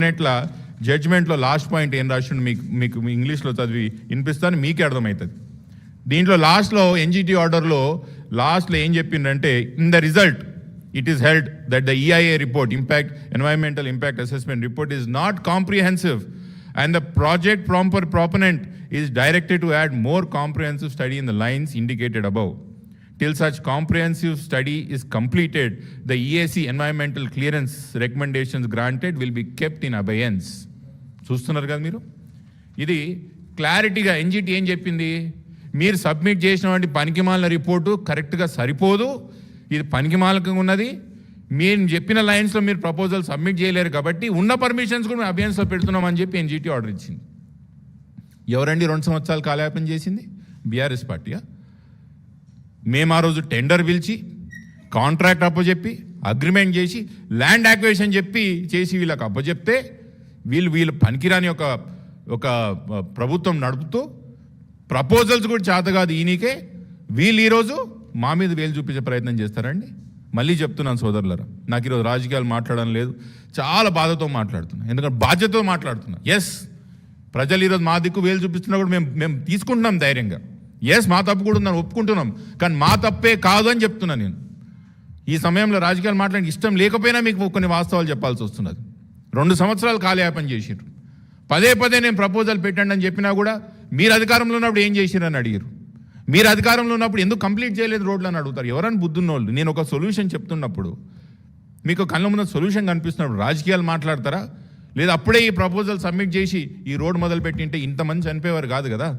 టెనెట్ల జడ్జ్మెంట్లో last point ఏం రాసిండు మీకు ఇంగ్లీష్లో చదివి వినిపిస్తాను, మీకే అర్థమవుతుంది. దీంట్లో లాస్ట్లో ఎన్జిటి ఆర్డర్లో లాస్ట్లో ఏం చెప్పిందంటే, in the result it is held that the EIA report environmental impact assessment report is not comprehensive and the project proponent is directed to add more comprehensive study in the lines indicated above. Till such comprehensive study is completed, the EAC environmental clearance recommendations granted will be kept in abeyance. చూస్తున్నారు కదా మీరు, ఇది క్లారిటీగా NGT ఏం చెప్పింది, మీరు submit చేసినటువంటి పనికిమాలిన రిపోర్టు కరెక్ట్గా సరిపోదు, ఇది పనికిమాలకంగా ఉన్నది, మీరు చెప్పిన లైన్స్లో మీరు ప్రపోజల్ సబ్మిట్ చేయలేరు కాబట్టి ఉన్న పర్మిషన్స్ కూడా మేము అభ్యన్స్లో పెడుతున్నామని చెప్పి ఎన్జిటి ఆర్డర్ ఇచ్చింది. ఎవరండి 2 సంవత్సరాలు కాలయాపన చేసింది? బీఆర్ఎస్ పార్టీయా? మేము ఆ రోజు టెండర్ పిలిచి కాంట్రాక్ట్ అప్పచెప్పి అగ్రిమెంట్ చేసి ల్యాండ్ యాక్విజిషన్ చెప్పి చేసి వీళ్ళకి అప్పచెప్తే వీళ్ళు పనికిరాని ఒక ప్రభుత్వం నడుపుతూ ప్రపోజల్స్ కూడా చేత కాదు ఈయనకే, వీళ్ళు ఈరోజు మా మీద వేలు చూపించే ప్రయత్నం చేస్తారండి. మళ్ళీ చెప్తున్నాను సోదరులారా, నాకు ఈరోజు రాజకీయాలు మాట్లాడడం లేదు, చాలా బాధతో మాట్లాడుతున్నా, ఎందుకంటే బాధ్యతతో మాట్లాడుతున్నా. ఎస్, ప్రజలు ఈరోజు మా దిక్కు వేలు చూపిస్తున్నా కూడా మేము తీసుకుంటున్నాం ధైర్యంగా. ఎస్, మా తప్పు కూడా ఉందని ఒప్పుకుంటున్నాం, కానీ మా తప్పే కాదు అని చెప్తున్నాను నేను. ఈ సమయంలో రాజకీయాలు మాట్లాడే ఇష్టం లేకపోయినా మీకు కొన్ని వాస్తవాలు చెప్పాల్సి వస్తున్నది. 2 సంవత్సరాలు కాలయాపన చేసిర్రు, పదే నేను ప్రపోజల్ పెట్టండి అని చెప్పినా కూడా మీరు అధికారంలో ఉన్నప్పుడు ఏం చేసిరని అడిగారు. మీరు అధికారంలో ఉన్నప్పుడు ఎందుకు కంప్లీట్ చేయలేదు రోడ్లు అని అడుగుతారు. ఎవరని బుద్ధున్న వాళ్ళు. నేను ఒక సొల్యూషన్ చెప్తున్నప్పుడు, మీకు కళ్ళ ముందు సొల్యూషన్ కనిపిస్తున్నప్పుడు రాజకీయాలు మాట్లాడతారా? లేదా అప్పుడే ఈ ప్రపోజల్ సబ్మిట్ చేసి ఈ రోడ్ మొదలు పెట్టింటే ఇంతమంది చనిపోయేవారు కాదు కదా.